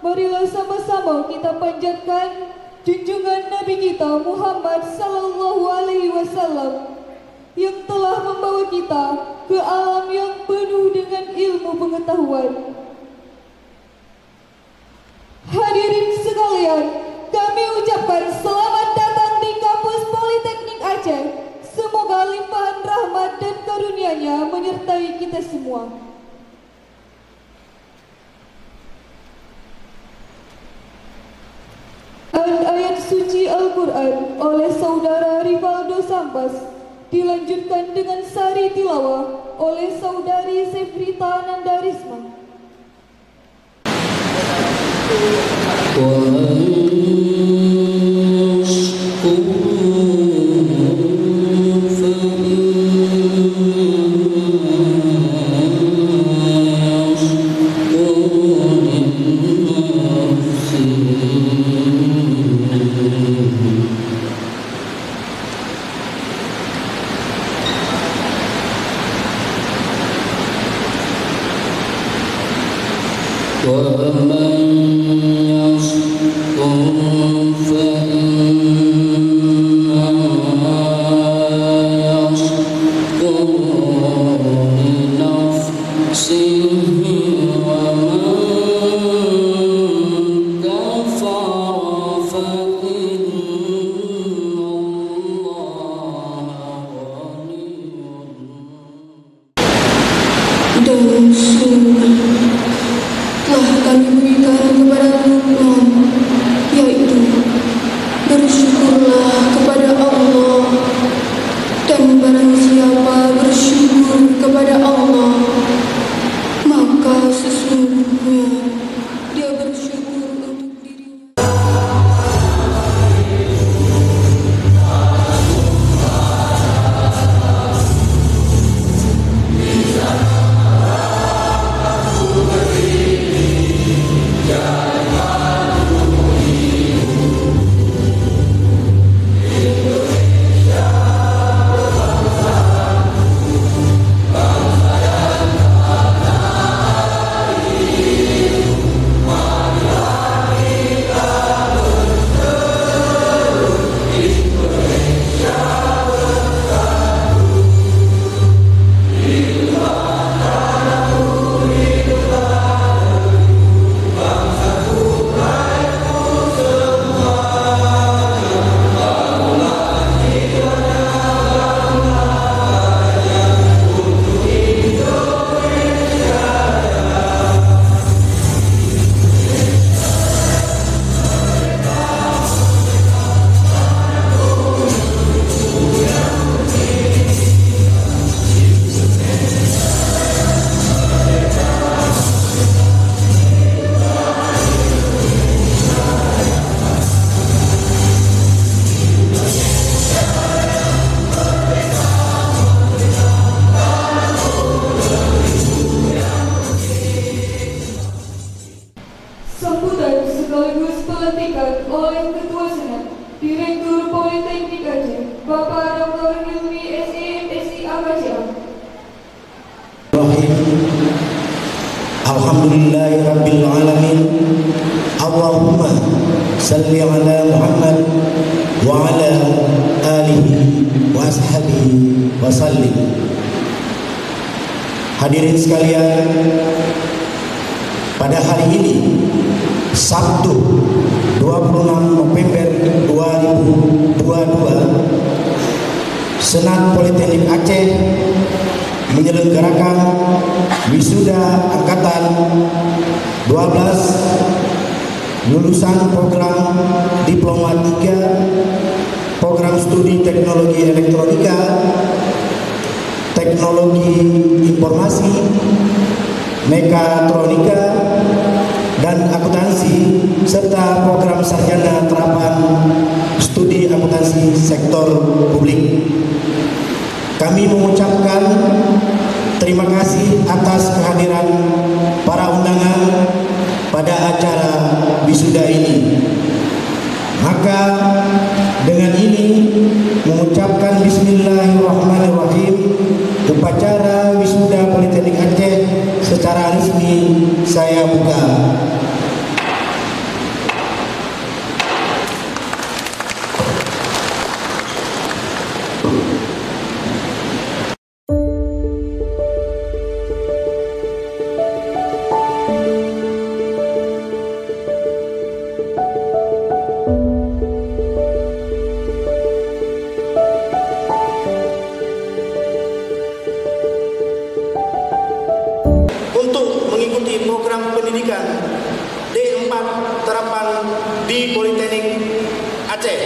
marilah sama-sama kita panjatkan junjungan Nabi kita Muhammad sallallahu alaihi wasallam yang telah membawa kita ke alam yang penuh dengan ilmu pengetahuan. Hadirin sekalian, kami ucapkan selamat datang di kampus Politeknik Aceh. Semoga limpahan rahmat dan karunia-Nya menyertai kita semua. Ayat suci Al-Quran oleh Saudara Rivaldo Sambas dilanjutkan dengan sari tilawah oleh Saudari Sefrita Nandarisma. Alhamdulillahirrabbilalamin. Allahumma salli ala Muhammad wa ala alihi wa ashabihi wa sallim. Hadirin sekalian, pada hari ini Sabtu 26 November 2022, Senat Politeknik Aceh menyelenggarakan wisuda angkatan 12 lulusan program Diploma 3 program studi teknologi elektronika, teknologi informasi, mekatronika, dan akuntansi, serta program sarjana terapan studi akuntansi sektor publik. Kami mengucapkan terima kasih atas kehadiran para undangan pada acara wisuda ini. Maka dengan ini mengucapkan bismillahirrahmanirrahim, upacara wisuda Politeknik Aceh secara resmi saya buka. terapan di Politeknik Aceh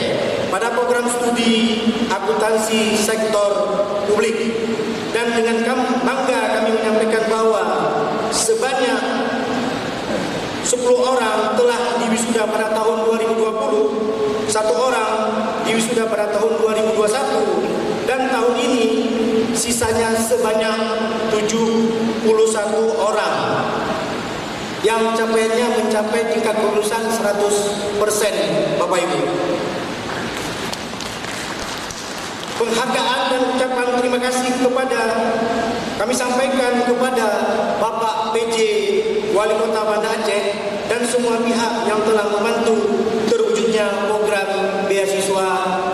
pada program studi akuntansi sektor publik. Dan dengan bangga kami menyampaikan bahwa sebanyak 10 orang telah diwisuda pada tahun 2020, 1 orang diwisuda pada tahun 2021, dan tahun ini sisanya sebanyak 71 orang yang capaiannya mencapai tingkat kelulusan 100%, Bapak Ibu. Penghargaan dan ucapan terima kasih kami sampaikan kepada Bapak PJ Wali Kota Banda Aceh dan semua pihak yang telah membantu terwujudnya program beasiswa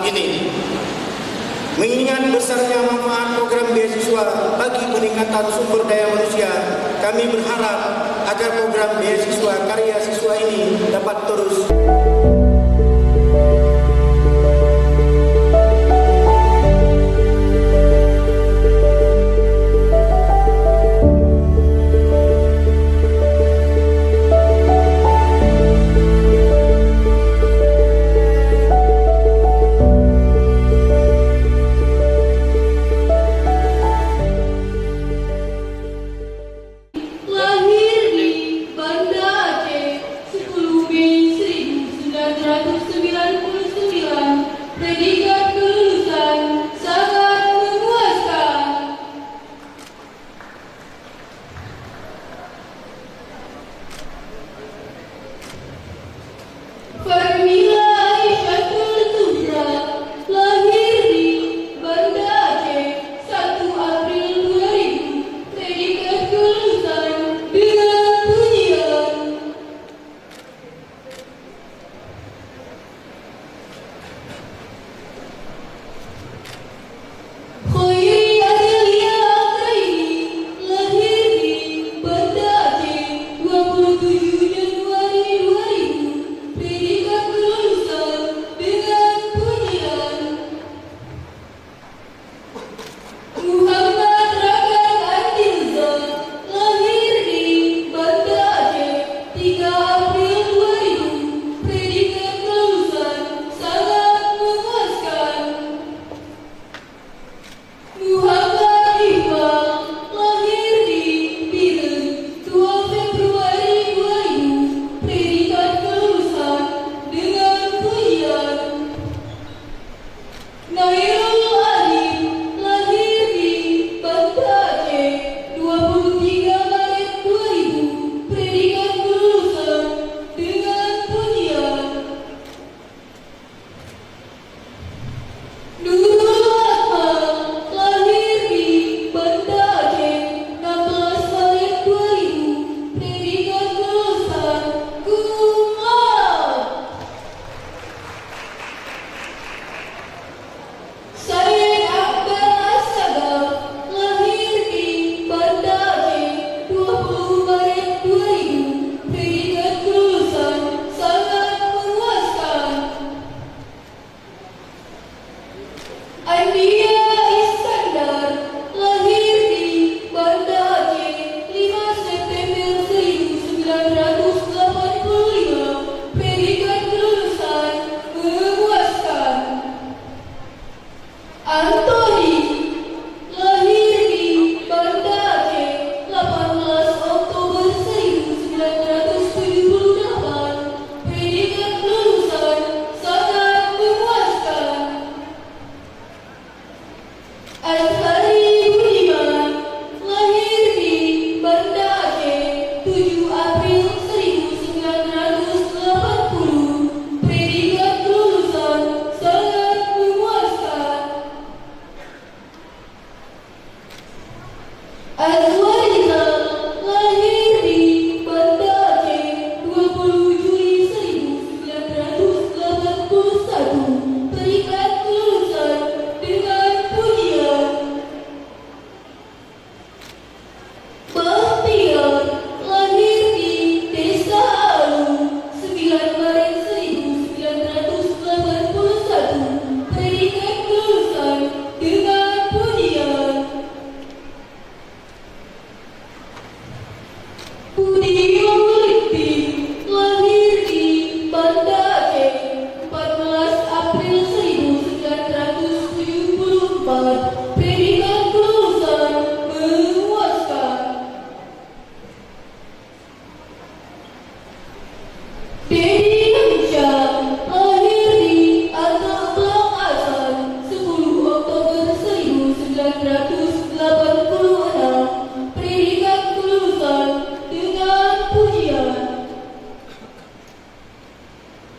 ini. Mengingat besarnya manfaat program beasiswa bagi peningkatan sumber daya manusia, kami berharap agar program beasiswa karya siswa ini dapat terus lahir di Banda Aceh 10 Mei 1945. 1986, predikat kelulusan dengan pujian.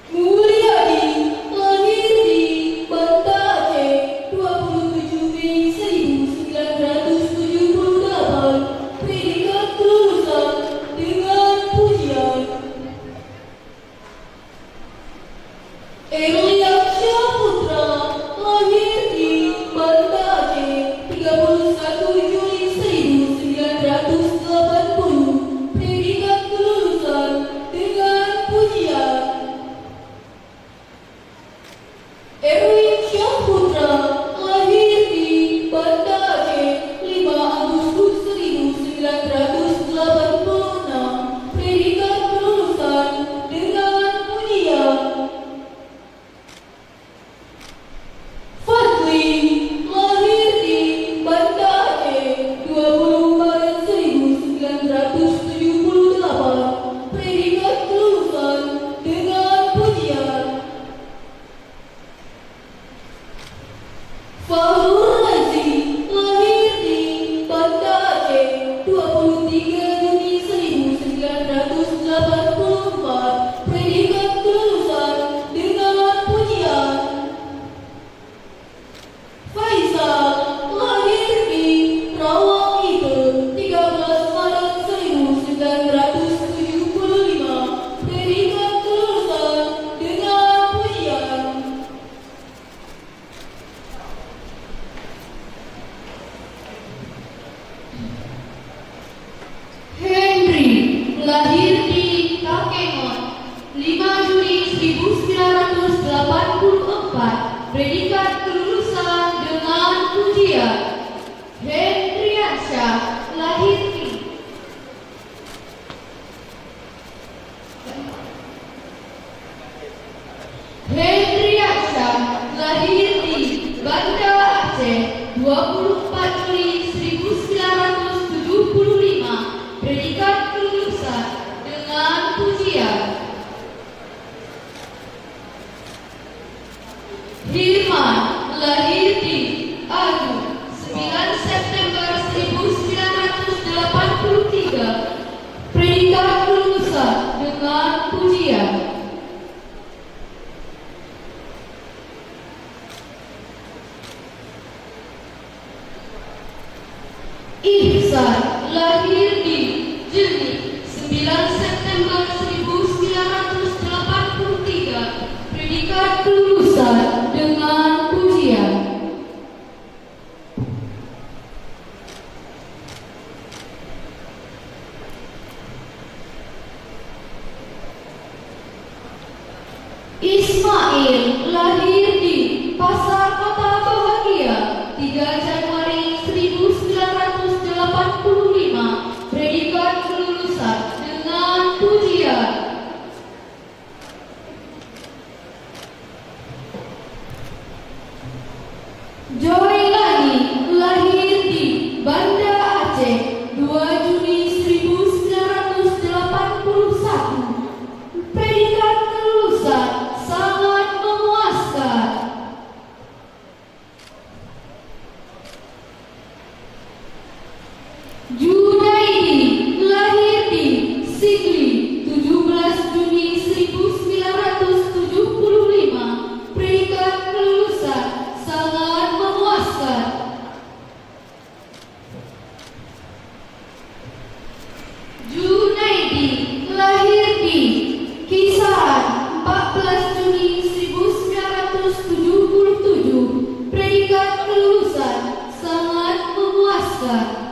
Mulyadi lahir di Banda Aceh 27 Mei 1978, predikat kelulusan dengan pujian. Erliak Syahputra lahir di Banda Aceh 31 Juli 1980, predikat kelulusan dengan pujian. Erwin Syahputra lahir di Banda Aceh 5 Agustus 1986, predikat kelulusan dengan pujian. Fadli lahir di Banda Aceh 20 Maret 1978, predikat kelulusan dengan pujian. Fahur Razi lahir di Banda Aceh 23 Juni 1984, predikat kelulusan dengan pujian. Faisal lahir di Rawang Ite 13 Maret 1975, predikat kelulusan dengan pujian. Henry lahir di Kakengon 5 Juli 1984, predikat kelulusan dengan pujian. Hendriansyah lahir di Banda Aceh 24 Juli 1975, predikat kelulusan dengan pujian. Hilman lahir di Adu 9 September 1983, predikat kelulusan dengan pujian. Ihsan lahir di Jeni 9 September 1983, predikat kelulusan dengan pujian. Ismail lahir di Pasar Kota Bahagia 3 Januari 1985, predikat kelulusan dengan pujian. Joylani lahir di Banda Aceh 2 Juni 1981, predikat kelulusan sangat memuaskan. Junaidi lahir di Sigli 17 Juni 1975, predikat kelulusan sangat memuaskan. Junaidi lahir di Kisaran 14 Juni 1977, predikat kelulusan sangat memuaskan.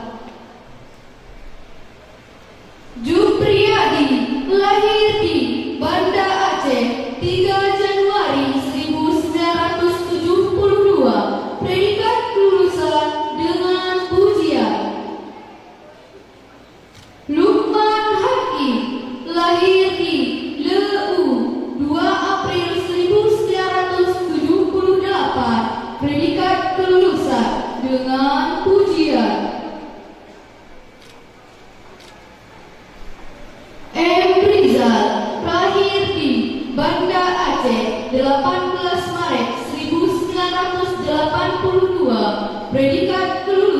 Jupriyadi lahir di Banda Aceh 3 Januari 1972, predikat kelulusan dengan pujian. Lukman Hakim lahir di Leu 2 April 1978, predikat kelulusan dengan pujian. Rizal lahir di Banda Aceh 18 Maret 1982, predikat kelulusan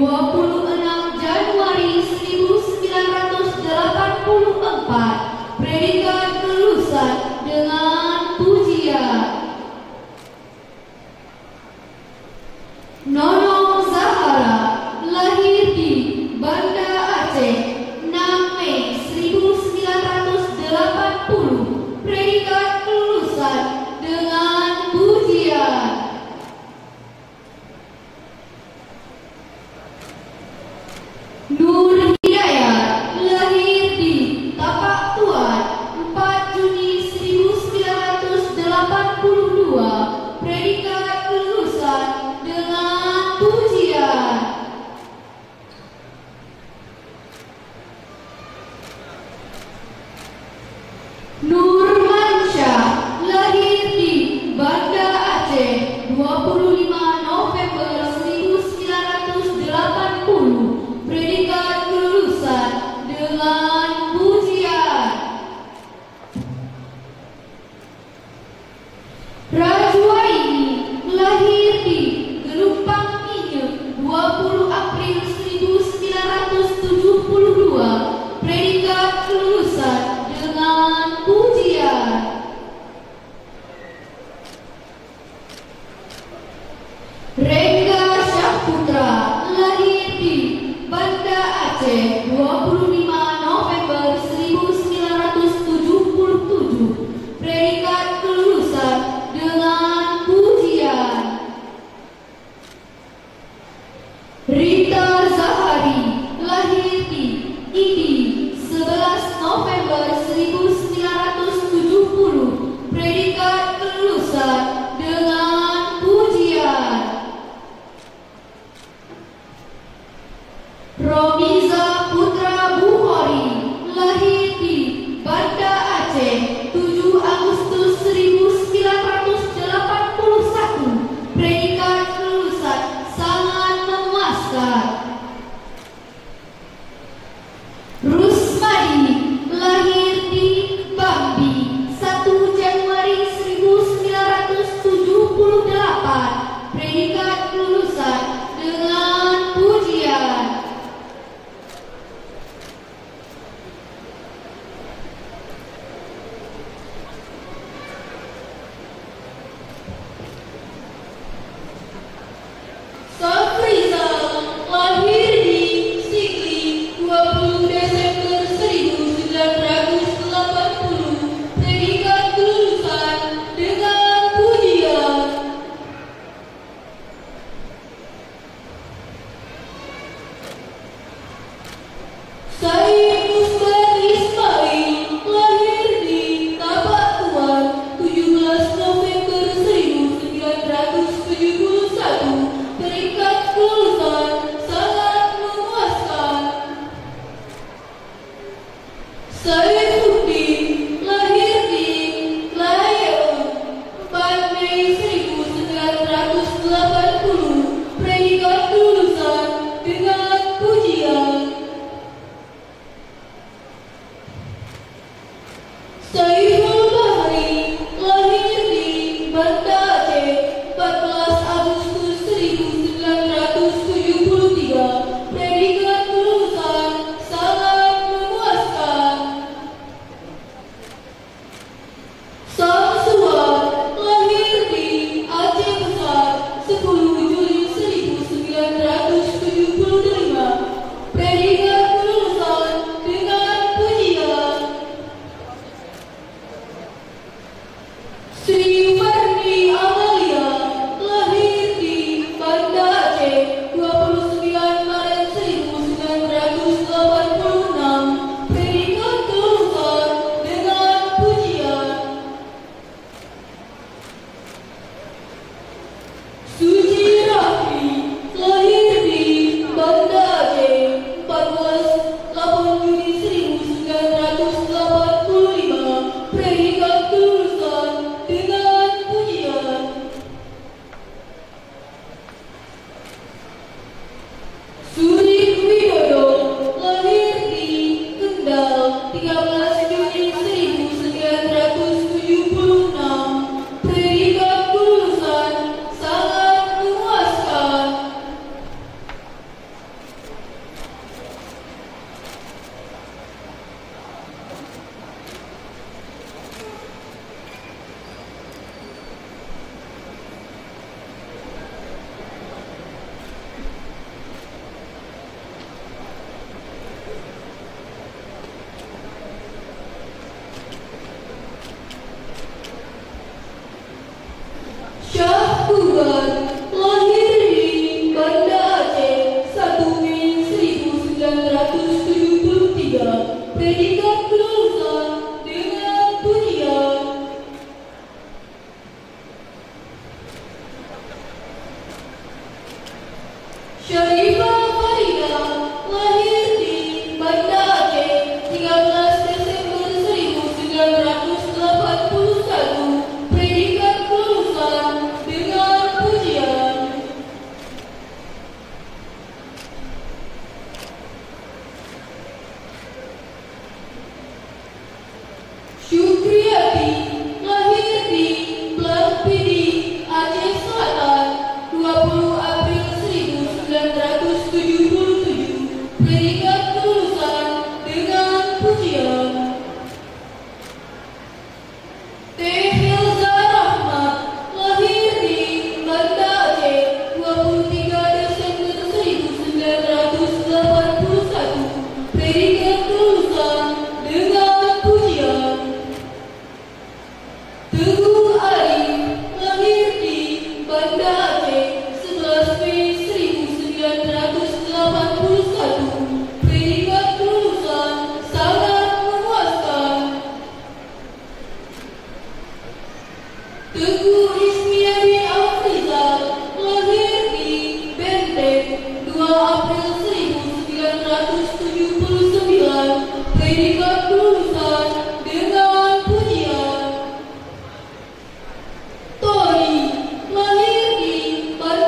26 Januari 1984, predikat kelulusan dengan pujian. Nono Zahara, lahir di Banda Aceh, 6 Mei 1980, predikat kelulusan dengan pujian. Nur Hidayat, lahir di Tapak Tuan, 4 Juni 1982, predikat kelulusan dengan pujian. Nur Mansyah, lahir di Banda Aceh, 25 November 1980, predikat kelulusan dengan pujian. Rajwaini, lahir di Gelumpang Inyek, 20 April 1972, predikat kelulusan dengan pujian. Rengga Syahputra, lahir di Banda Aceh, 25 November 1977, predikat kelulusan dengan pujian. Rita Zahari, lahir di Idi, 11 November 1970, predikat kelulusan dengan pujian. Romiza Putra Bukhari, lahir di Banda Aceh, 7 Agustus 1981, predikat kelulusan sangat memuaskan. Rusmadi, lahir di Bambi, 1 Januari 1978, predikat kelulusan dengan pujian. Safrizal, lahir di Sigli, 20 Desember 1980, predikat kelulusan dengan pujian. Syarifah Farida lahir di Banda Aceh 13 Desember 1981, predikat kelulusan dengan pujian. Syukriati lahir di Blampidi, Aceh Selatan 20 April 1977, predikat kelulusan dengan pujian. Teh Hilza Rahmat lahir di Banda Aceh 23 Desember 1981, predikat kelulusan dengan pujian. Teguh Arif lahir di Banda Aceh 11 Mei 1981, predikat kelulusan sangat memuaskan. Teguh Ismiati Afrizal lahir di Benteng 2 April 1979, predikat kelulusan dengan pujian. Tori lahir di Banda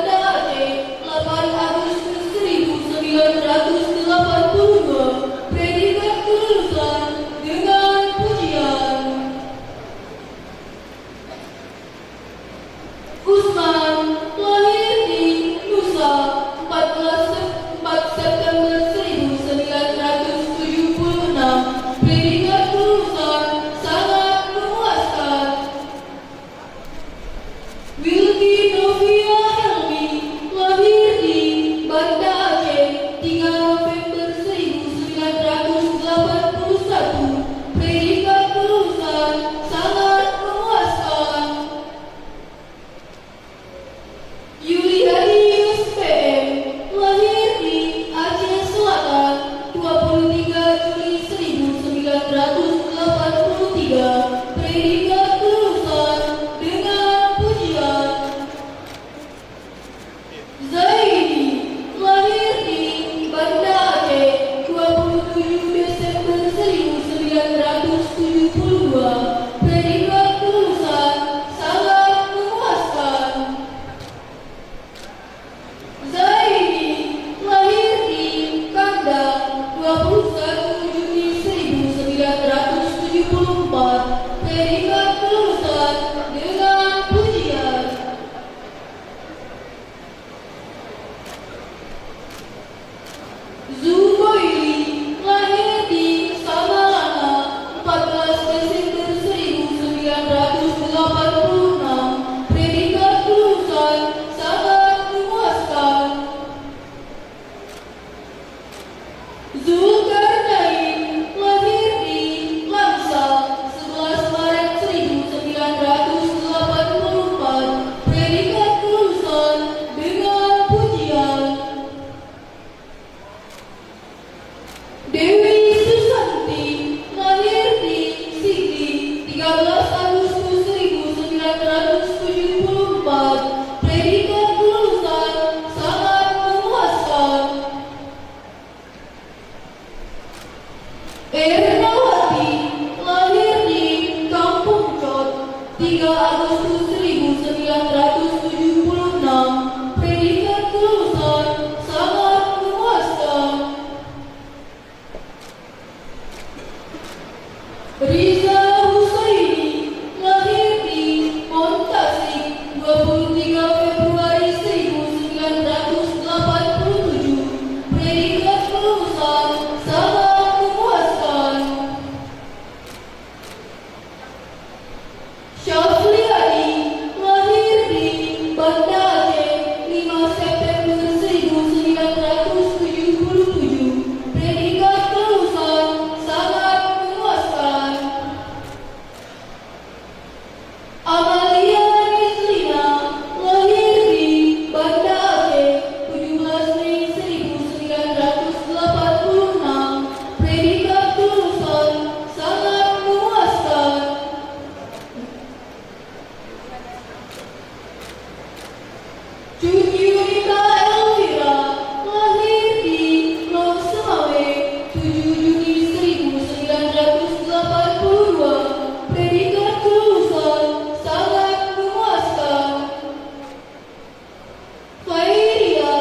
Khairia,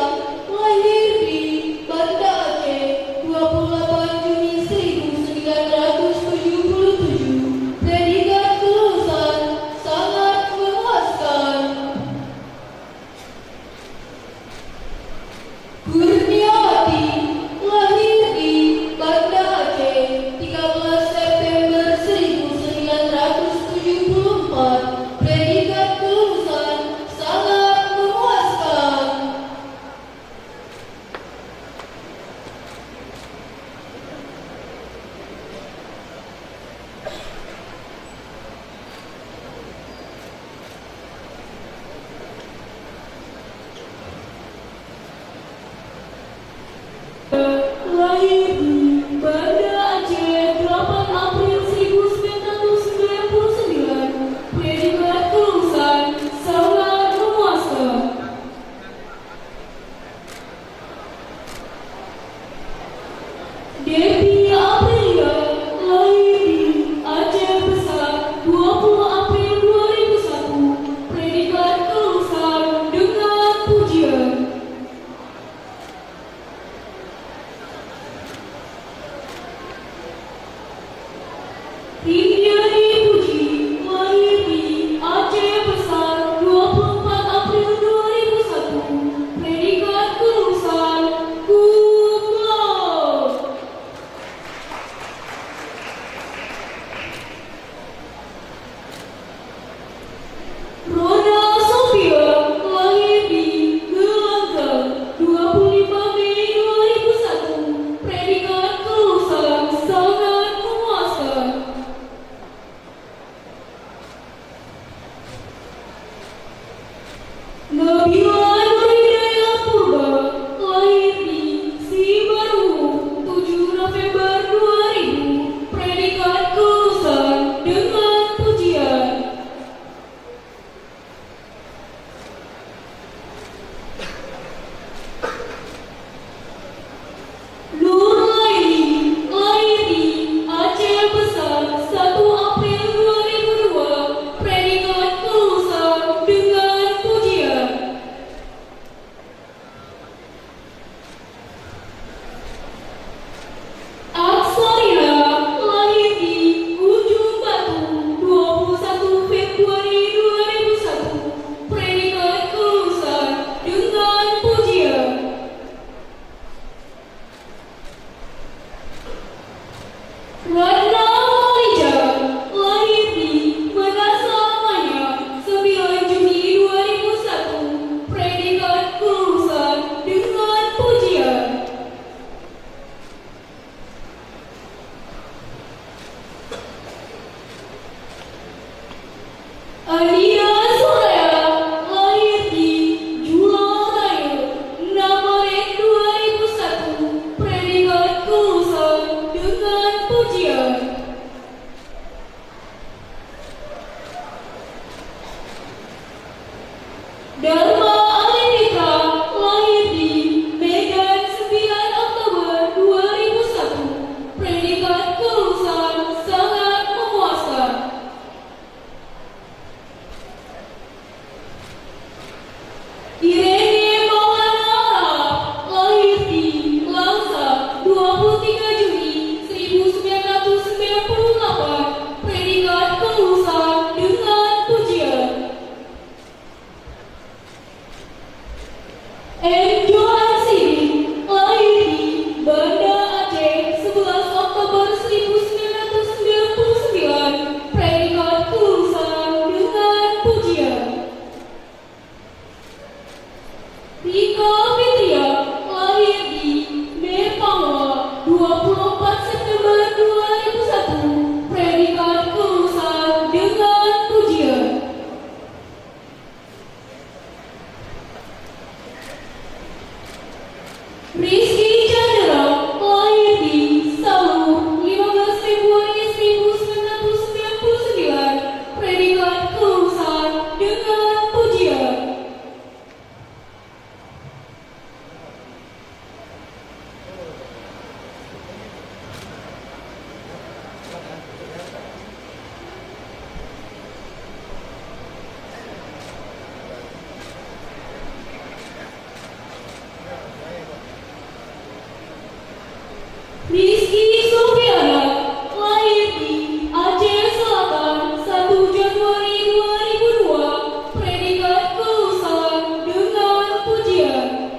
lahir di Banda Aceh 28 Juni 1977. Predikat kelulusan sangat memuaskan. Kurniawati, lahir di Banda Aceh 13 September 1974. Predikat kelulusan sangat memuaskan. Lahir di Banda Aceh 8 April 1999. Predikat kelulusan sangat memuaskan. Devi Aprilia, lahir di Aceh Besar 20 April 2001. Predikat kelulusan dengan pujian. Indiani Puji, lahir di Aceh Besar 24 April 2001. Predikat kelulusan cum laude. Rona Sofia, lahir di Gelanggang 25 Mei 2001. Predikat kelulusan sangat memuaskan. Nabila Nurhidayah Purba, lahir di Sibarungu 7 November 2000. Predikat kelulusan dengan pujian. Nur Laili, lahir di Aceh Besar 1 April 2002. Predikat kelulusan dengan pujian. Aksarina, lahir di Ujung Batu 21 Februari 2001. Predikat kelulusan dengan pujian. Ratna Malija, lahir di Menasamanya 9 Juni 2001. Predikat kelulusan dengan pujian. Adia Soraya, lahir di Julang Raya 6 Maret 2001. Predikat kelulusan dengan pujian. Dharma Alipitra, lahir di Medan 9 Oktober 2001. Predikat kelulusan sangat memuaskan. Irene Maulana Arab, lahir di Langsa 23 Juni 1998. Predikat kelulusan dengan pujian. Enjo Ansiri, lahir di Banda Aceh 11 Oktober 1999. Predikat kelulusan dengan pujian. Rika Fitria, lahir di Mepawa 24 September 2001. Predikat kelulusan dengan pujian. Rizky Chandra, lahir di Salo 15 Februari 1999. Predikat kelulusan dengan pujian. Rizky Sofiana, lahir di Aceh Selatan 1 Januari 2002, predikat kelulusan dengan pujian.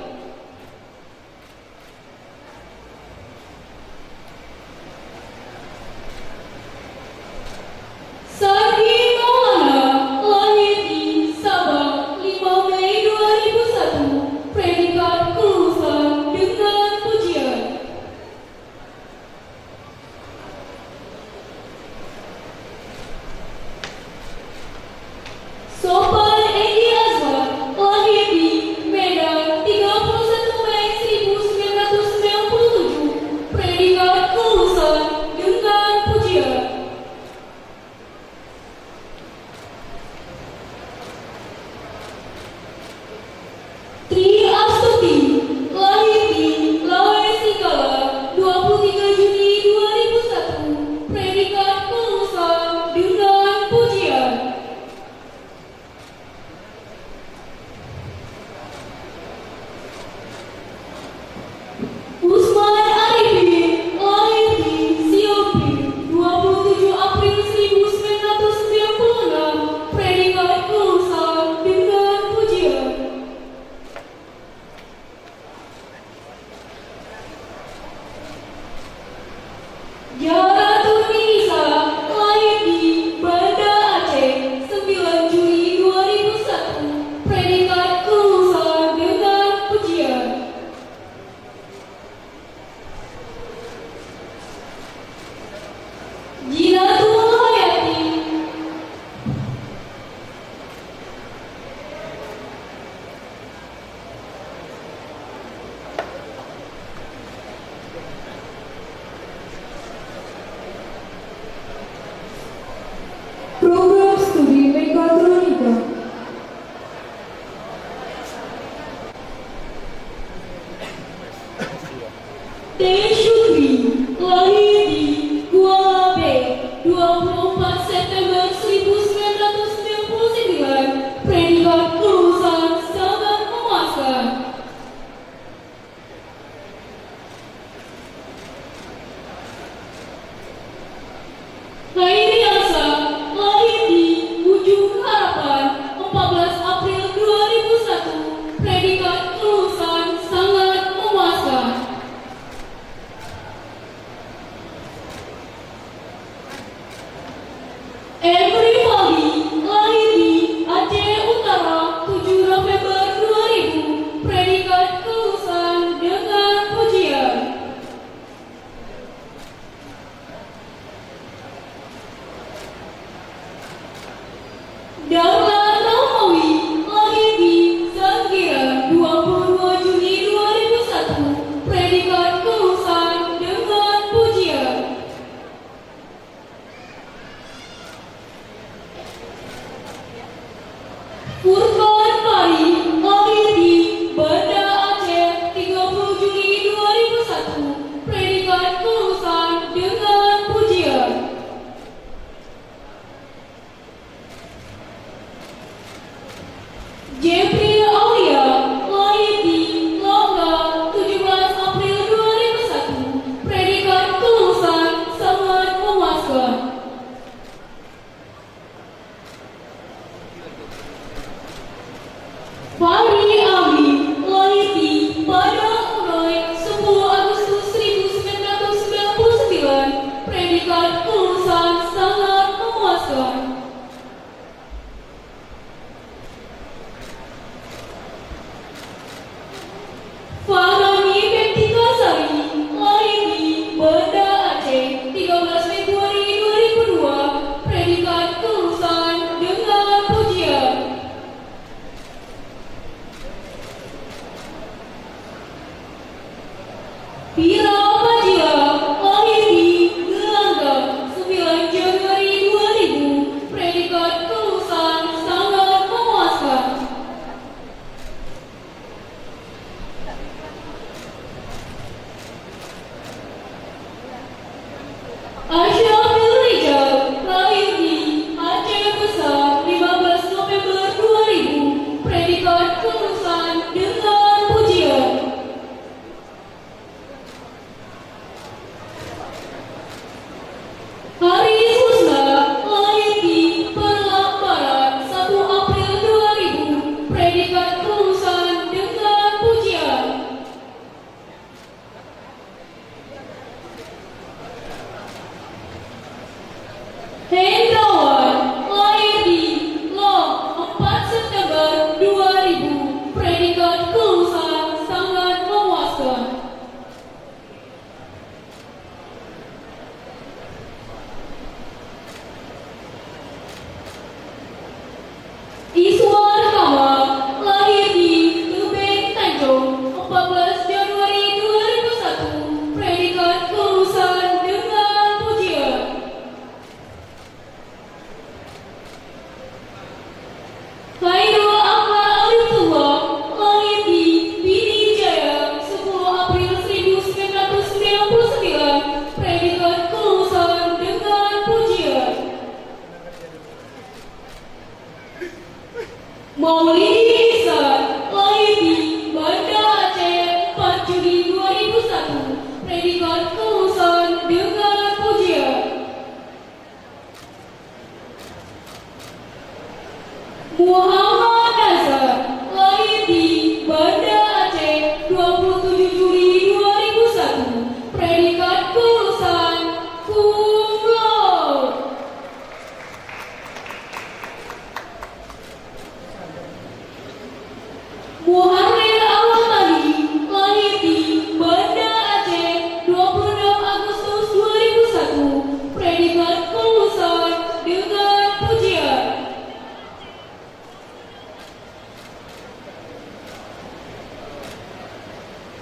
Sagi Maulana, lahir di Sabah 5 Mei 2001, predikat kelulusan dengan pujian. Sopan Egi Azwar, lahir di Medan 31 Mei 1997, predikat kelulusan dengan pujian. Tri Astuti, lahir di Lawe Sikala 23 Juni 2001, predikat kelulusan dengan pujian. Usman Arifin, lahir di Siopi 27 April 1996, predikat kelulusan dengan pujian. Jaratun Nisa, lahir di Banda Aceh 9 Juli 2001, predikat kelulusan dengan pujian. Jinatul Hayati, program studi mekatronika. Teshutri, lahir di Kuala Bay 24 September 1999, predikat kelulusan sangat memuaskan. Khairiansa, lahir di Ujung Harapan 14 April 2001, predikat kelulusan sangat memuaskan. Every Fali, lahir di Aceh Utara 7 November 2000, predikat kelulusan dengan pujian. Darlan Rahmawi, lahir di Zanggiran 22 Juni 2001, predikat kelulusan dengan pujian. Furqan Pari, lahir di Banda Aceh 30 Juli 2001, predikat kelulusan dengan pujian. Jeffrey Aulia, lahir di Longga 17 April 2001, predikat kelulusan sangat memuaskan. Fahri Ami, lahir di Padang Unoy 10 Agustus 1999, predikat kelulusan sangat memuaskan. Farani Bektika Sari, lahir di Banda Aceh 13 Februari 2002, predikat kelulusan dengan pujian. Pira Fajila, lahir di Gelanggang 9 Januari 2000, predikat kelulusan sangat memuaskan. Ashrafil Rijal, lahir di Aceh Besar 15 November 2000, predikat kelulusan dengan pujian. predikat kelulusan sangat memuaskan. Iswar Kamal lahir di Tebing Tanjung 14 Januari 2001, predikat kelulusan dengan pujian. Khairul Akmal Arifullah lahir di Pidijaya 10 April 1999, predikat kelulusan dengan pujian. Maulidi Ihsan lahir di Banda Aceh 4 Juli 2001, predikat kelulusan dengan pujian. Muhammad Nazar lahir di Banda Aceh 27 Juli 2001, predikat kelulusan cum laude. Muharrir Awatali lahir di Banda Aceh 26 Agustus 2001, predikat kelulusan dengan pujian.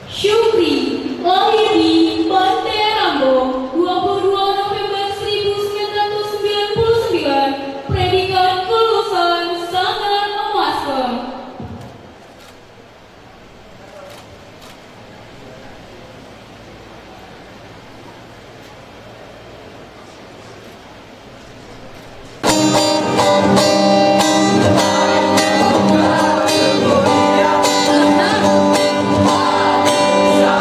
Syukri lahir di Banda Rambong 22 November 1999, predikat kelulusan sangat memuaskan. Sa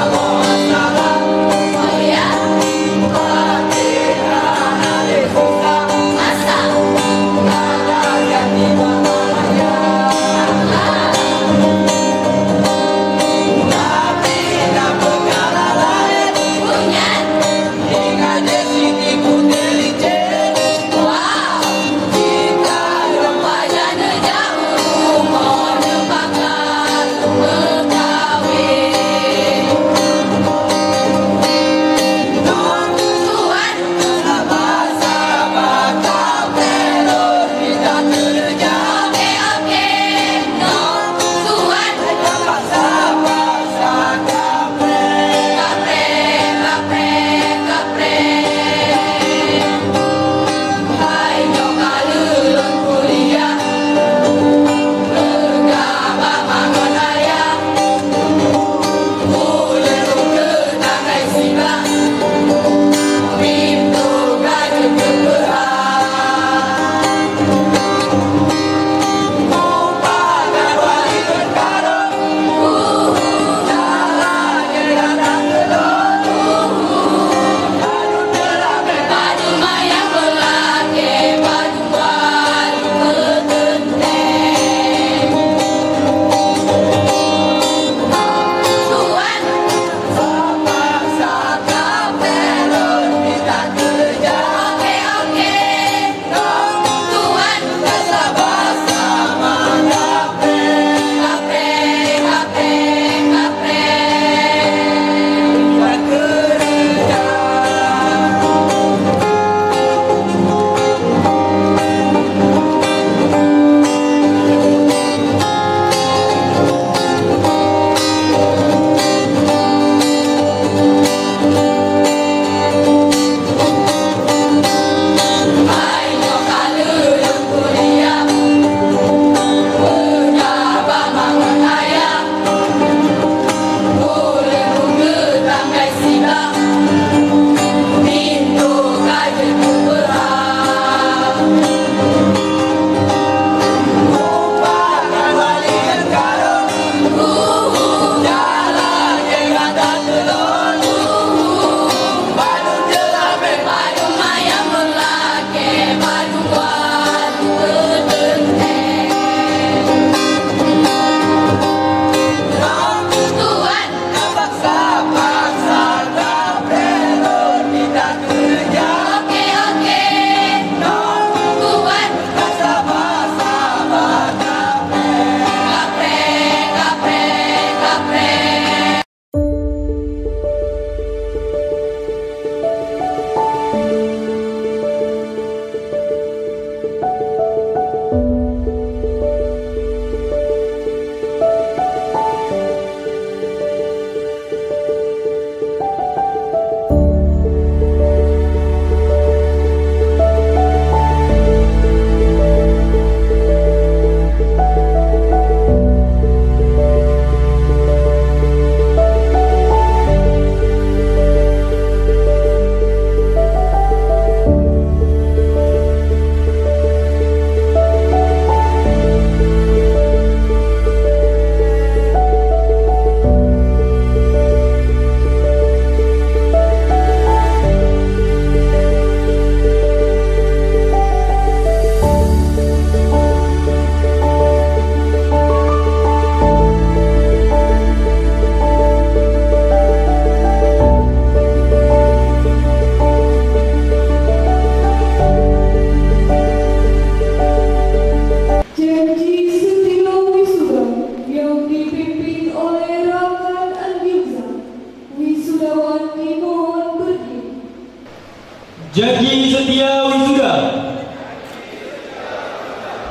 Janji setia wisuda.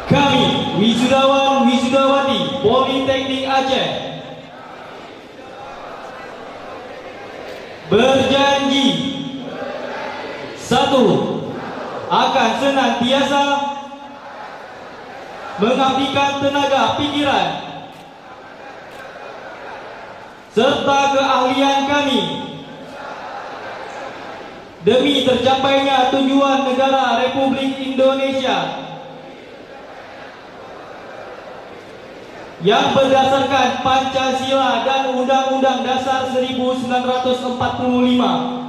Kami, wisudawan wisudawati Politeknik Aceh, berjanji, 1. Akan senantiasa mengabdikan tenaga pikiran serta keahlian kami demi tercapainya tujuan negara Republik Indonesia yang berdasarkan Pancasila dan Undang-Undang Dasar 1945.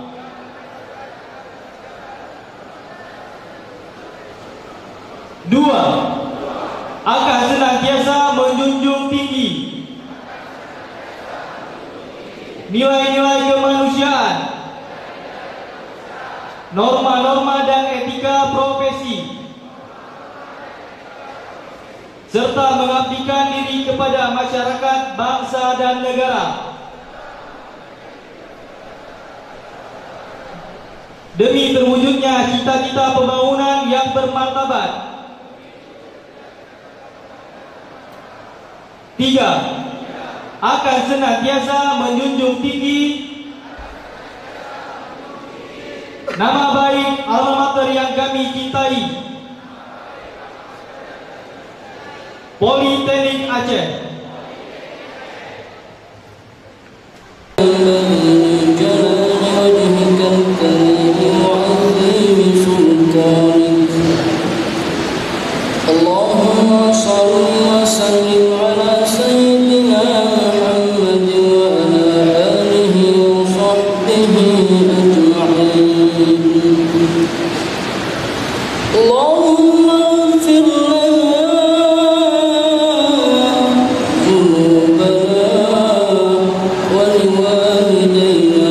2. Akan senantiasa menjunjung tinggi nilai-nilai kemanusiaan, norma-norma dan etika profesi, serta mengabdikan diri kepada masyarakat, bangsa, dan negara demi terwujudnya cita-cita pembangunan yang bermartabat. 3. Akan senantiasa menjunjung tinggi nama baik alma mater yang kami cintai, Politeknik Aceh. Allahumma shalli wa sallim ala sayyidina Muhammad wa ala alihi wa sahbihi ajma'in. Allahumma ighfir lana dhunubana wa liwalidayna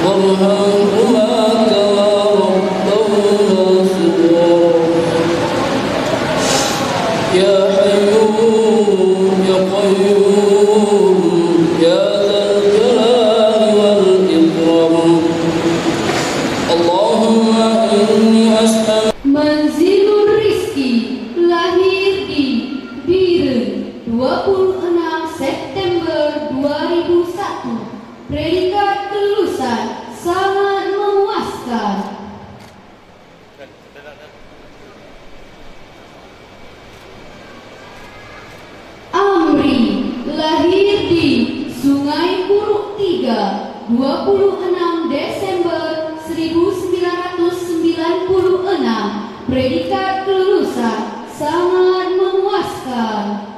warhamhuma kama rabbawna shighara. Ya Hayyum Ya Qayyum Ya Dzal Jalali wal Ikram. Allahumma inni as'aluka. Manzilur Rizki lahir di Biren 26 September 2001. Predikat kelulusan sangat memuaskan. Amri lahir di Sungai Puruk 3 26 Desember 1996. Predikat kelulusan sangat memuaskan.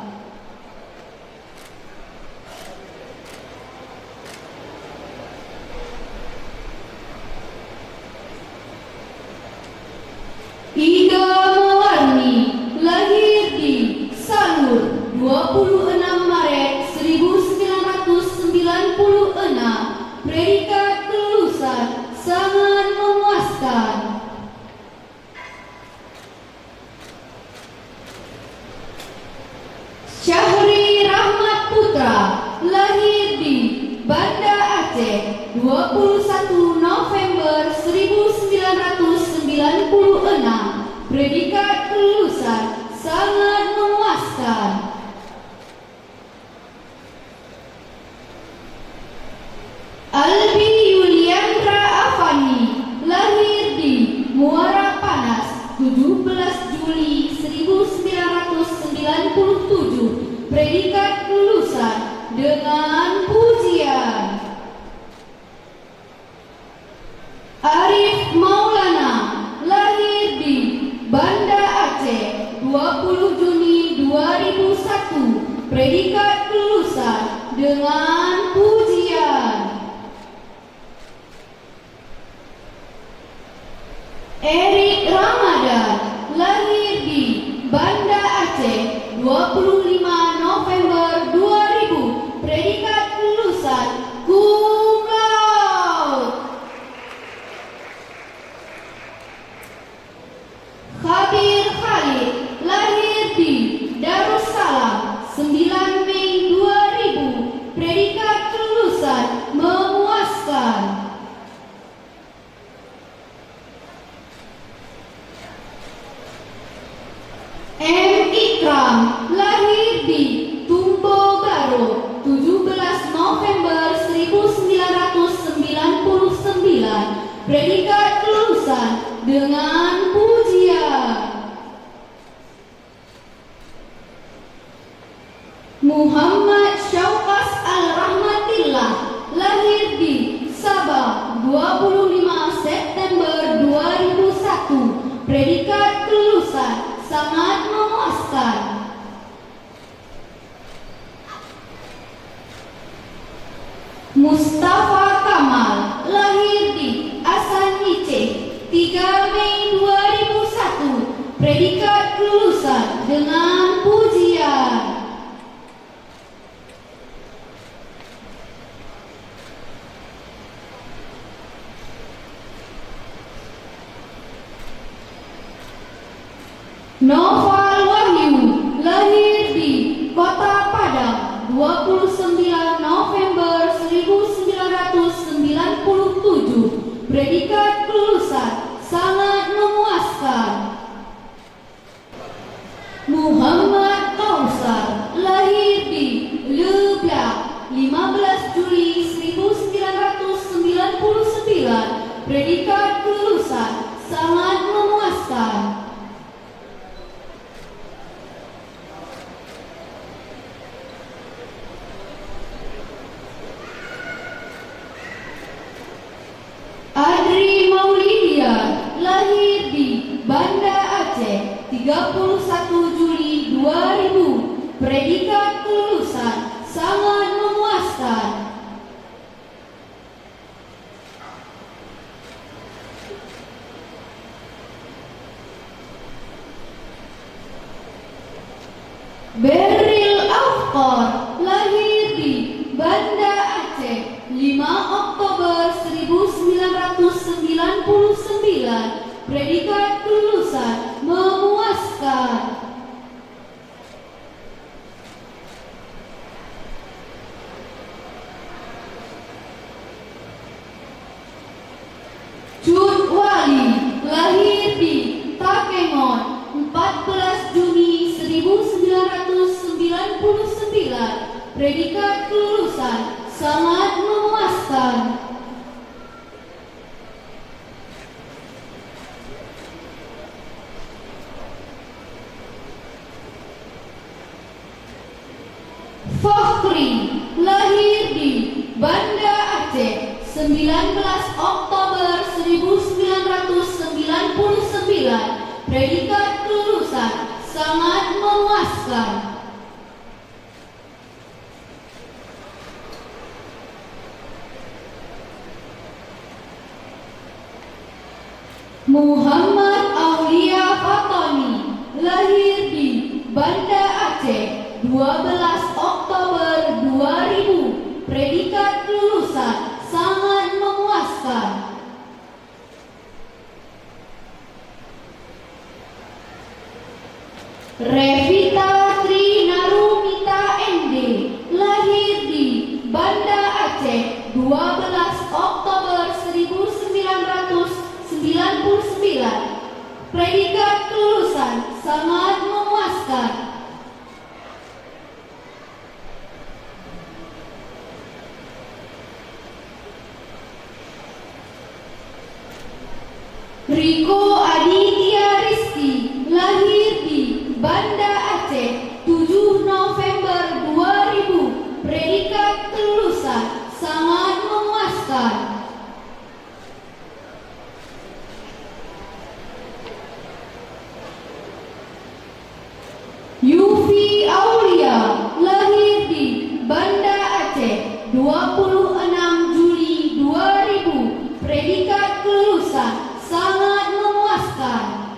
Ida Mawarni lahir di Sanur 26 Maret 1996. Predikat kelulusan sangat memuaskan. Syahri Rahmat Putra lahir di Banda Aceh 21 November 1996. Predikat kelulusan sangat memuaskan. Albi Yuliandra Afani lahir di Muara Panas 17 Juli 1997. Predikat kelulusan dengan pujian. Arif Maulana lahir di Banda Aceh 20 Juni 2001. Predikat kelulusan dengan pujian. Erik Ramadan lahir di Banda Aceh 25 November 2000. Predikat kelulusan cum laude. Khabir Khalid lahir di Darussalam 9 Mei 2000. Predikat kelulusan memuaskan. 1999, predikat kelulusan dengan pujian. Muhammad Syauqas Al-Rahmatillah, lahir di Sabah 25 September 2001, predikat kelulusan sangat memuaskan. Mustafa Kamal, lahir di Asanice 3 Mei 2001, predikat kelulusan dengan pujian. Noval Wahyu, lahir di Kota Padang 29 November 1997, predikat kelulusan sangat memuaskan. Muhammad Kausar, lahir di Leblanc 15 Juli 1999, predikat kelulusan sangat memuaskan. Adri Maulidia, lahir di Banda Aceh 31 Juli 2000, predikat kelulusan sangat memuaskan. Beril Afqar, lahir di Banda Aceh 5 Oktober 1999, predikat kelulusan memuaskan. Cut Wali, lahir di Takengon 14 Juni 1999, predikat kelulusan sangat memuaskan. Fakhri, lahir di Banda Aceh 19 Oktober 1999, predikat kelulusan sangat memuaskan. Muhammad Aulia Fatoni, lahir di Banda Aceh 12 Oktober 2000, predikat kelulusan sangat memuaskan. Revita Trinarumita ND, lahir di Banda Aceh 12 Oktober 1999, predikat kelulusan sangat memuaskan. Riko Aditya Rizki, lahir di Banda Aceh 7 November 2000, predikat kelulusan sangat memuaskan. Yufi Aulia, lahir di Banda Aceh 26 Juli 2000, predikat kelulusan sangat memuaskan.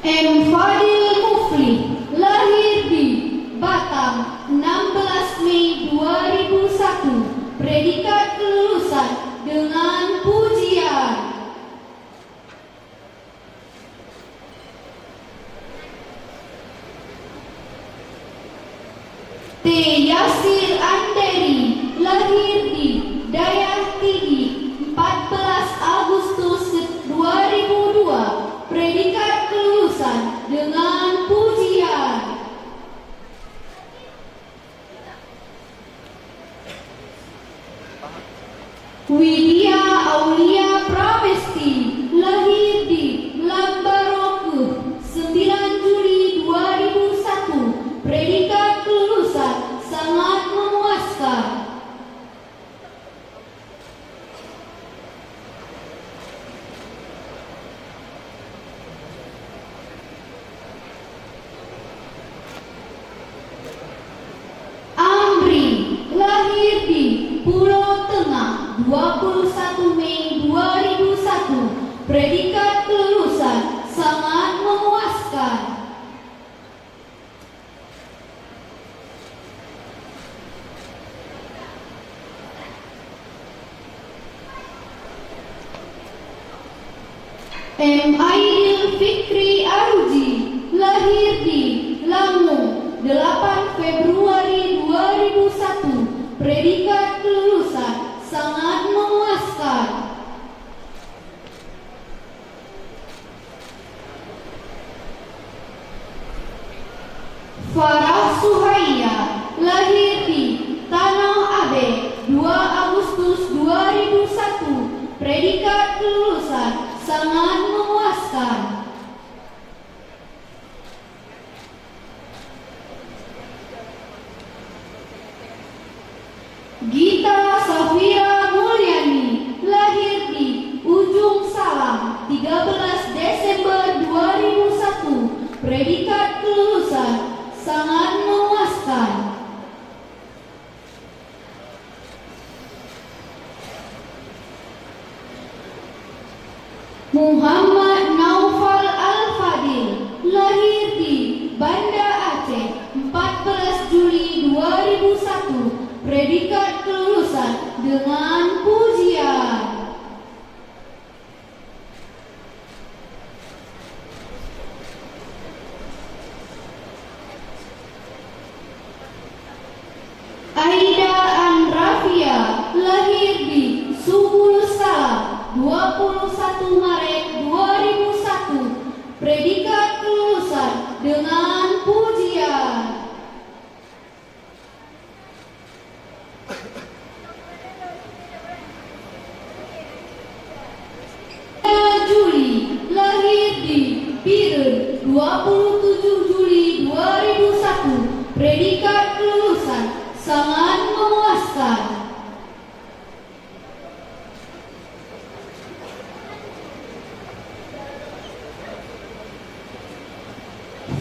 M. Fadil Mufli, lahir di Batam 16 Mei 2001, predikat kelulusan dengan pujian. T. Yasir Anderi, lahir di Dayah Tinggi 14 Agustus 2002, predikat kelulusan dengan pujian. Widya Aulia Pramesti lahir di Lambaroke 9 Juli 2001. Predikat kelulusan sangat memuaskan. Amri lahir di Pulau Tengah 21 Mei 2001. Predikat kelulusan sangat memuaskan. M. Aidil Fikri Aruji lahir di Lampung 8 Februari 2001. Predikat kelulusan sangat memuaskan. Farah Suhaya lahir di Tanah Abe 2 Agustus 2001. Predikat kelulusan sangat memuaskan. Gita Safira Mulyani lahir di Ujung Salam 13 Desember 2001. Predikat kelulusan sangat memuaskan. Muhammad Naufal Al-Fadil lahir di Banda Aceh 14 Juli 2001. Predikat kelulusan dengan pujian. Aida Anrafia lahir di Subul Salam 21 Maret 2001. Predikat kelulusan dengan pujian. Juli lahir di Biren 27 Juli 2001. Predikat kelulusan sangat memuaskan.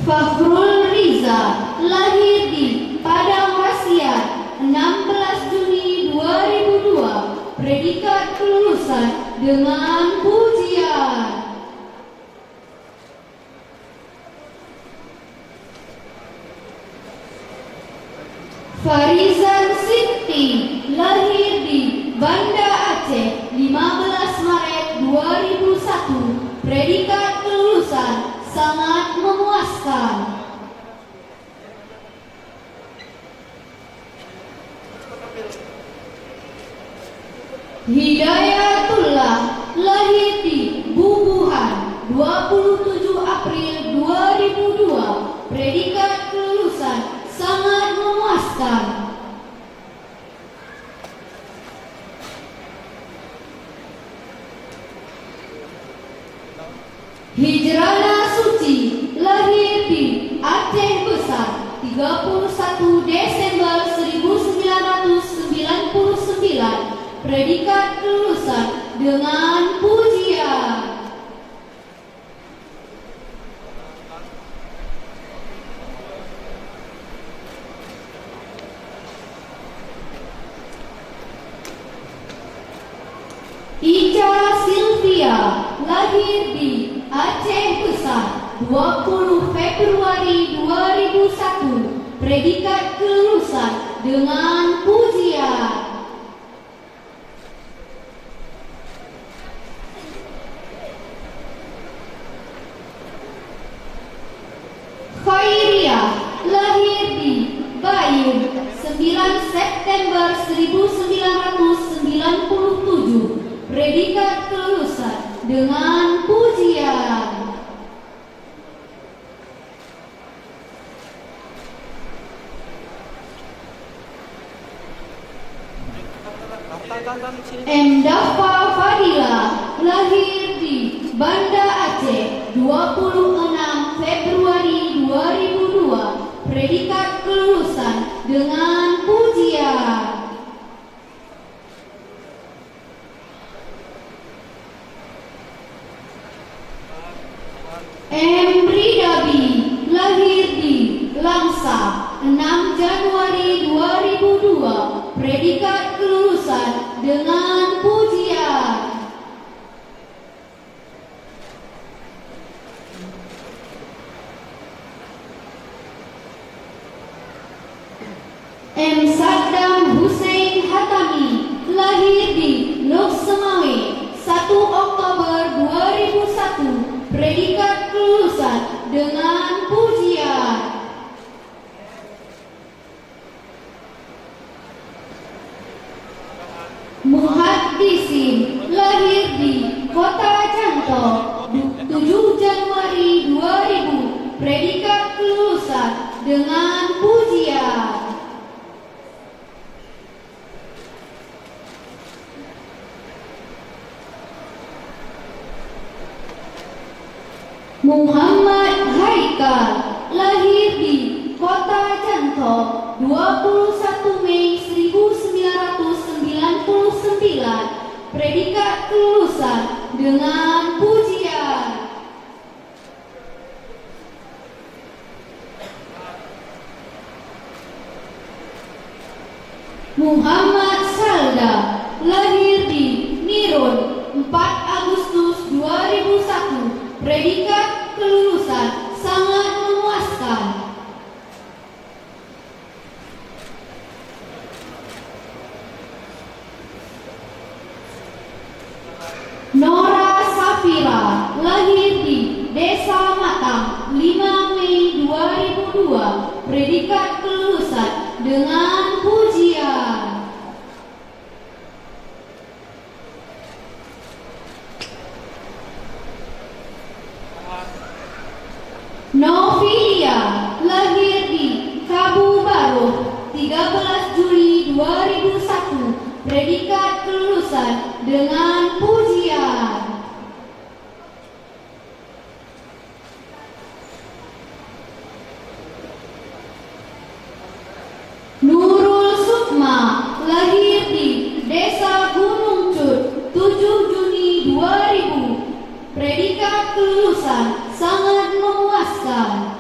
Fakhrul Riza lahir di Padang Rasyat 16 Juni 2002. Predikat kelulusan dengan pujian. Farizan Siti lahir di Banda Aceh 15 Maret 2001. Predikat kelulusan sangat memuaskan. Hidayatullah lahir di Bubuhan 27 April 2002. Predikat kelulusan sangat memuaskan. Hijrana Suci lahir di Aceh Besar 31 Desember 1999. Predikat kelulusan dengan pujian. Ica Silvia lahir di Aceh Besar 20 Februari 2001. Predikat kelulusan dengan pujian. Khairiyah lahir di Bayun 9 September 1997. Predikat kelulusan dengan pujian. M. Dafa Fadila, lahir di Banda Aceh, 26 Februari 2002, predikat kelulusan dengan pujian. M. Ridabi, lahir di Langsa, 6 Januari 2002, predikat kelulusan dengan pujian. M. Saddam Hussein Hatami, lahir di Lok Semawe, 1 Oktober 2001, predikat kelulusan dengan pujian. Muhaddisin, lahir di Kota Janto, 7 Januari 2000, predikat kelulusan dengan pujian. Muhammad Haikal, lahir di Kota Janto, 21 Mei 1999, predikat kelulusan dengan pujian. Muhammad Salda, lahir di Nirun, 4 Agustus 2001, predikat kelulusan sangat memuaskan. Nora Safira, lahir di Desa Matang, 5 Mei 2002, predikat kelulusan dengan pujian. Novilia, lahir di Kabu Baru, 13 Juli 2001, predikat kelulusan dengan pujian. Nurul Sukma, lahir di Desa Gunung Cut, 7 Juni 2000, predikat kelulusan sangat memuaskan.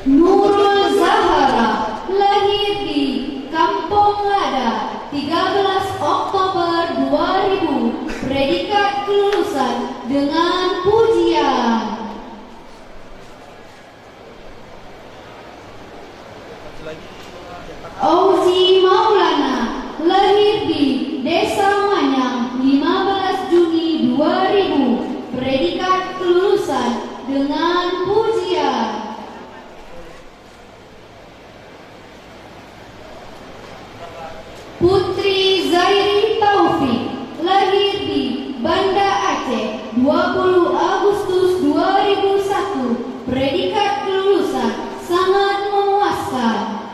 Nurul Zahara, lahir di Kampung Lada, 13 Oktober 2000, predikat kelulusan dengan pujian. Auzi Maulana, lahir di Desa Manyang, 15 Juni 2000, predikat kelulusan dengan pujian. Putri Zairi Taufik, lahir di Banda Aceh, 20 Agustus 2001, predikat kelulusan sangat memuaskan.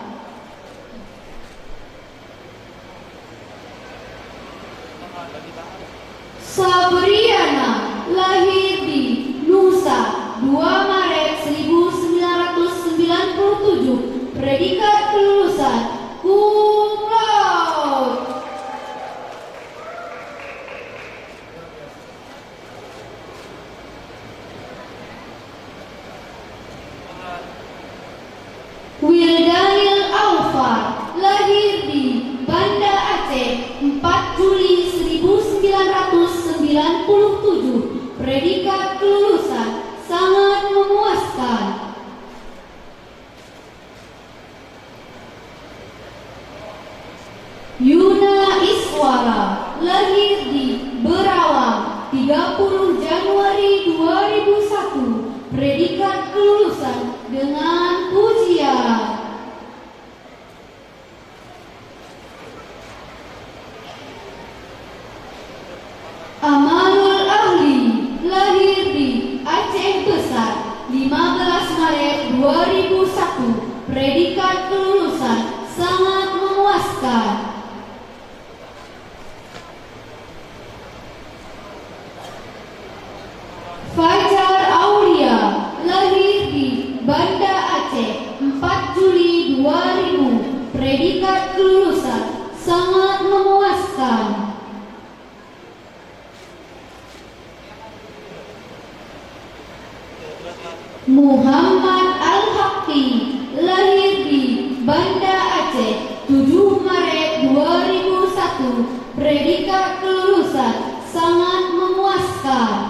Sabriana, lahir di Nusa, 2 Maret 1997, predikat kelulusan cum laude. Wildanil Alfar, lahir di Banda Aceh, 4 Juli 1997, predikat kelulusan sangat memuaskan. Yuna Iswara, lahir di Berawang, 30 Januari 2001, predikat kelulusan dengan pujian. Amanul Ahli, lahir di Aceh predikat kelulusan sangat memuaskan. Fajar Aulia, lahir di Banda Aceh 4 Juli 2000, predikat kelulusan sangat memuaskan. Muhammad Al-Haqqi, lahir di Banda Aceh 7 Maret 2001, predikat kelulusan sangat memuaskan.